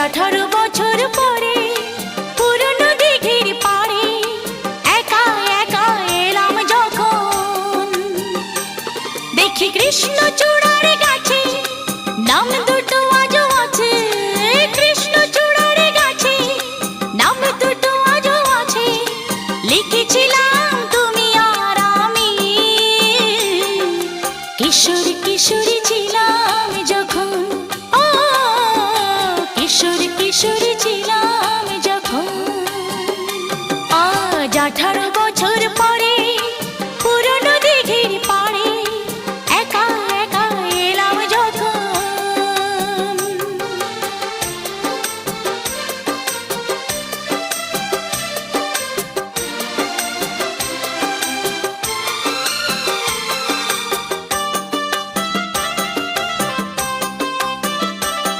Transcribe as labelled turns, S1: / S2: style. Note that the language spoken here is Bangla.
S1: 18 বছর পরে পুরনো দিঘির পাড়ে একা একা এলাম যখন, দেখি কৃষ্ণচূড়া